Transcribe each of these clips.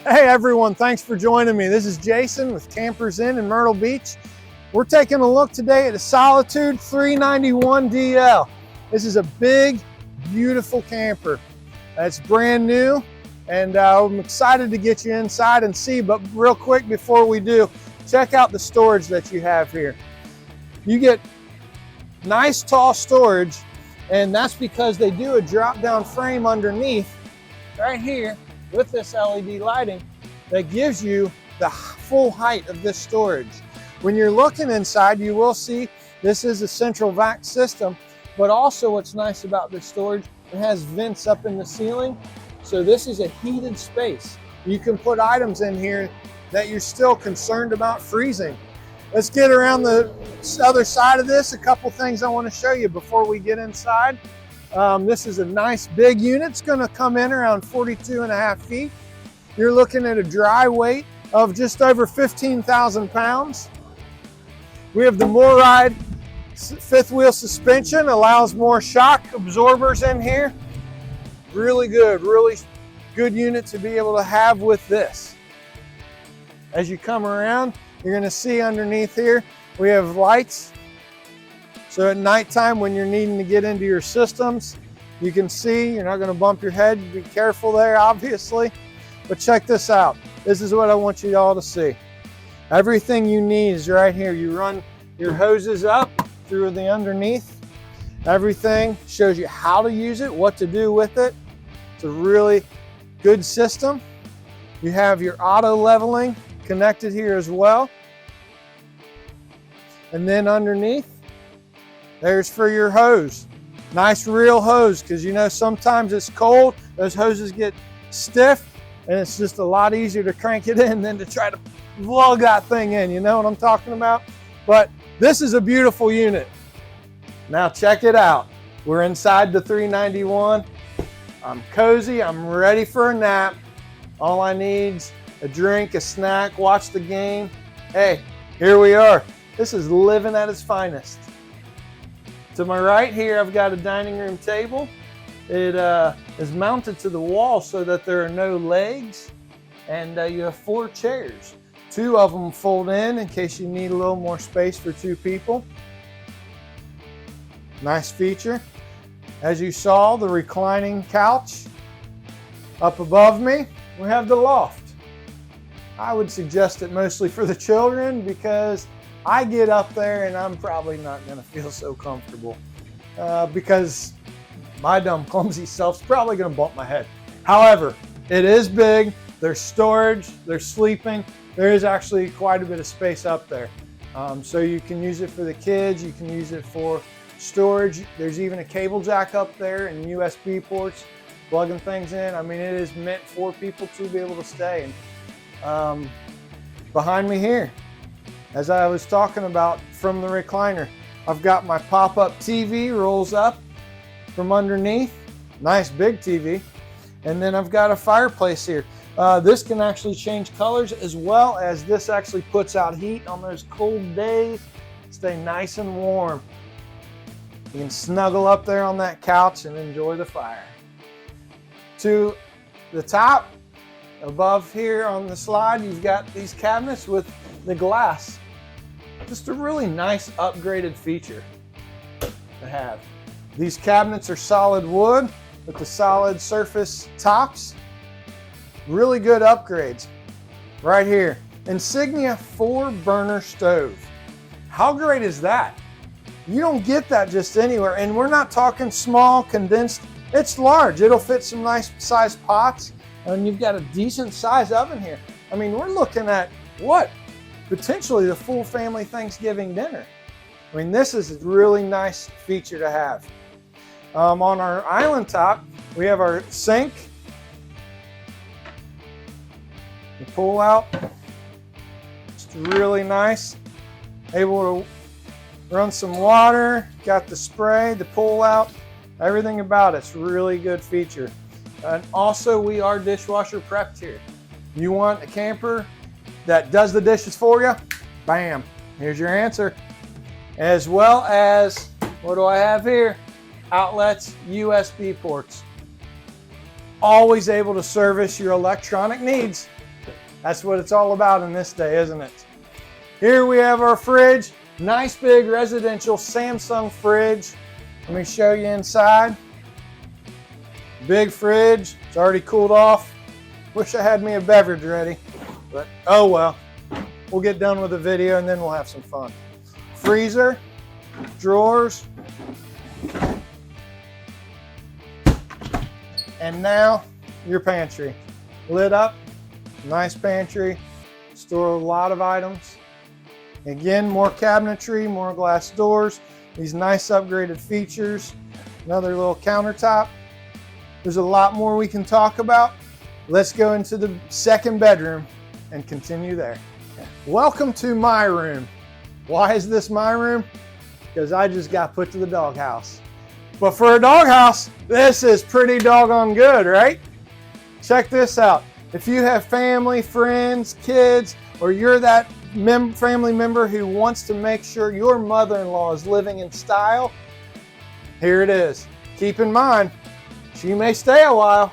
Hey everyone, thanks for joining me. This is Jason with Campers Inn in Myrtle Beach. We're taking a look today at the Solitude 391DL. This is a big, beautiful camper. It's brand new, and I'm excited to get you inside and see, but real quick before we do, check out the storage that you have here. You get nice tall storage, and that's because they do a drop-down frame underneath right here with this LED lighting that gives you the full height of this storage. When you're looking inside, you will see this is a central vac system, but also what's nice about this storage, it has vents up in the ceiling, so this is a heated space. You can put items in here that you're still concerned about freezing. Let's get around the other side of this. A couple things I want to show you before we get inside. This is a nice big unit. It's going to come in around 42.5 feet. You're looking at a dry weight of just over 15,000 pounds. We have the MORryde fifth wheel suspension, allows more shock absorbers in here. Really good unit to be able to have with this. As you come around, you're going to see underneath here, we have lights. So at nighttime when you're needing to get into your systems, you can see, you're not going to bump your head. Be careful there, obviously. But check this out. This is what I want you all to see. Everything you need is right here. You run your hoses up through the underneath. Everything shows you how to use it, what to do with it. It's a really good system. You have your auto leveling connected here as well. And then underneath, there's for your hose. Nice real hose, because you know sometimes it's cold, those hoses get stiff, and it's just a lot easier to crank it in than to try to plug that thing in. You know what I'm talking about? But this is a beautiful unit. Now check it out. We're inside the 391. I'm cozy, I'm ready for a nap. All I need's a drink, a snack, watch the game. Hey, here we are. This is living at its finest. To my right here, I've got a dining room table. It is mounted to the wall so that there are no legs, and you have 4 chairs. 2 of them fold in case you need a little more space for 2 people. Nice feature. As you saw, the reclining couch. Up above me, we have the loft. I would suggest it mostly for the children because I get up there and I'm probably not going to feel so comfortable because my dumb clumsy self's probably going to bump my head. However, it is big. There's storage, there's sleeping. There is actually quite a bit of space up there. So you can use it for the kids, you can use it for storage. There's even a cable jack up there and USB ports, plugging things in. I mean, it is meant for people to be able to stay. And behind me here, as I was talking about from the recliner, I've got my pop-up TV, rolls up from underneath. Nice big TV. And then I've got a fireplace here. This can actually change colors, as well as this actually puts out heat on those cold days. Stay nice and warm. You can snuggle up there on that couch and enjoy the fire. To the top, above here on the slide, you've got these cabinets with the glass. Just a really nice upgraded feature to have. These cabinets are solid wood with the solid surface tops. Really good upgrades. Right here, Insignia 4-burner stove. How great is that? You don't get that just anywhere, and we're not talking small, condensed. It's large. It'll fit some nice sized pots, and you've got a decent size oven here. I mean, we're looking at what? Potentially the full family Thanksgiving dinner. I mean, this is a really nice feature to have. On our island top, we have our sink. You pull out. It's really nice. Able to run some water. Got the spray, the pull out, everything about it's really good feature. And also, we are dishwasher prepped here. You want a camper that does the dishes for you? Bam, here's your answer. As well as, what do I have here? Outlets, USB ports. Always able to service your electronic needs. That's what it's all about in this day, isn't it? Here we have our fridge. Nice big residential Samsung fridge. Let me show you inside. Big fridge. It's already cooled off. Wish I had me a beverage ready, but oh well. We'll get done with the video and then we'll have some fun. Freezer, drawers, and now your pantry. Lit up, nice pantry, store a lot of items. Again, more cabinetry, more glass doors, these nice upgraded features, another little countertop. There's a lot more we can talk about. Let's go into the second bedroom and continue there. Welcome to my room. Why is this my room? Because I just got put to the doghouse. But for a doghouse, this is pretty doggone good, right? Check this out. If you have family, friends, kids, or you're that family member who wants to make sure your mother-in-law is living in style, here it is. Keep in mind, she may stay a while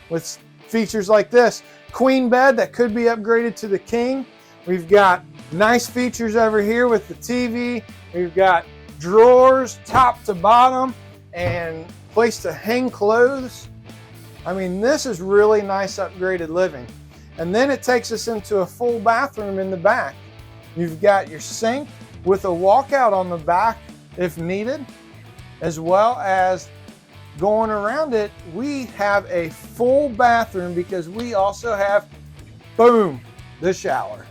with features like this. Queen bed that could be upgraded to the king. We've got nice features over here with the TV. We've got drawers top to bottom and place to hang clothes. I mean, this is really nice upgraded living. And then it takes us into a full bathroom in the back. You've got your sink with a walkout on the back if needed, as well as going around it, we have a full bathroom because we also have, boom, the shower.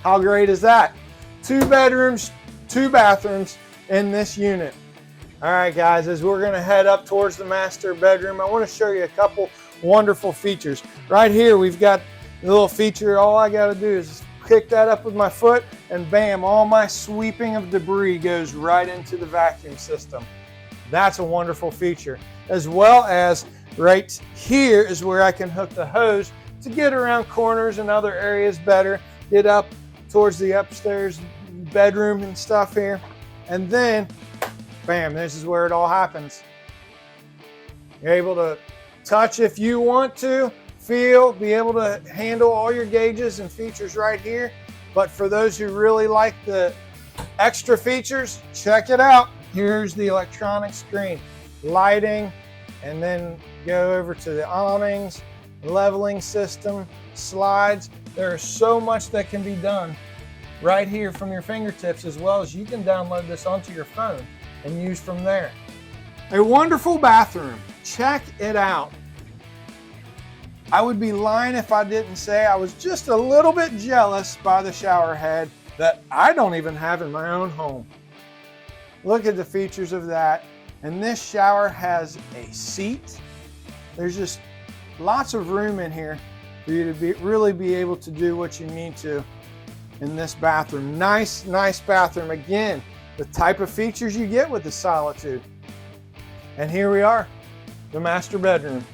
How great is that? 2 bedrooms, 2 bathrooms in this unit. All right, guys, as we're gonna head up towards the master bedroom, I wanna show you a couple wonderful features. Right here, we've got a little feature. All I gotta do is kick that up with my foot and bam, all my sweeping of debris goes right into the vacuum system. That's a wonderful feature. As well as right here is where I can hook the hose to get around corners and other areas better, get up towards the upstairs bedroom and stuff here. And then, bam, this is where it all happens. You're able to touch if you want to, feel, be able to handle all your gauges and features right here. But for those who really like the extra features, check it out. Here's the electronic screen, lighting, and then go over to the awnings, leveling system, slides. There is so much that can be done right here from your fingertips, as well as you can download this onto your phone and use from there. A wonderful bathroom. Check it out. I would be lying if I didn't say I was just a little bit jealous by the shower head that I don't even have in my own home. Look at the features of that. And this shower has a seat. There's just lots of room in here for you to really be able to do what you need to in this bathroom. Nice bathroom. Again, the type of features you get with the Solitude. And here we are, the master bedroom.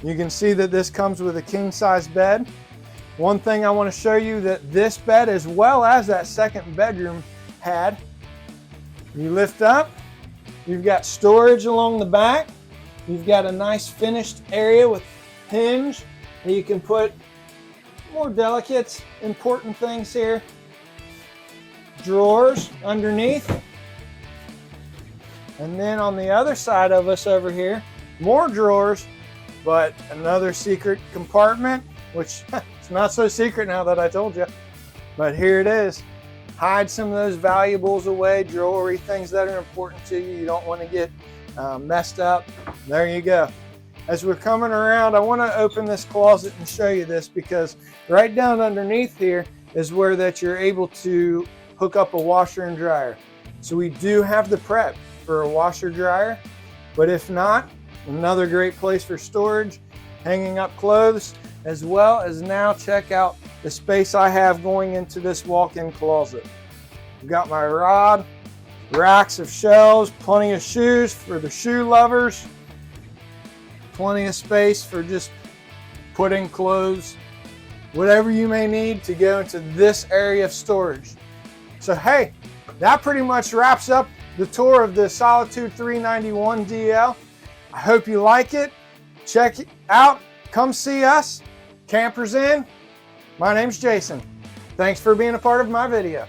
You can see that this comes with a king size bed. One thing I want to show you that this bed, as well as that second bedroom had, you lift up, you've got storage along the back. You've got a nice finished area with hinge that you can put more delicate, important things here. Drawers underneath. And then on the other side of us over here, more drawers, but another secret compartment, which it's not so secret now that I told you, but here it is. Hide some of those valuables away, jewelry, things that are important to you. You don't want to get messed up. There you go. As we're coming around, I want to open this closet and show you this, because right down underneath here is where that you're able to hook up a washer and dryer. So we do have the prep for a washer dryer, but if not, another great place for storage, hanging up clothes, as well as now check out the space I have going into this walk-in closet. I've got my rod, racks of shelves, plenty of shoes for the shoe lovers, plenty of space for just putting clothes, whatever you may need to go into this area of storage. So hey, that pretty much wraps up the tour of the Solitude 391DL. I hope you like it. Check it out. Come see us. Campers in, my name's Jason. Thanks for being a part of my video.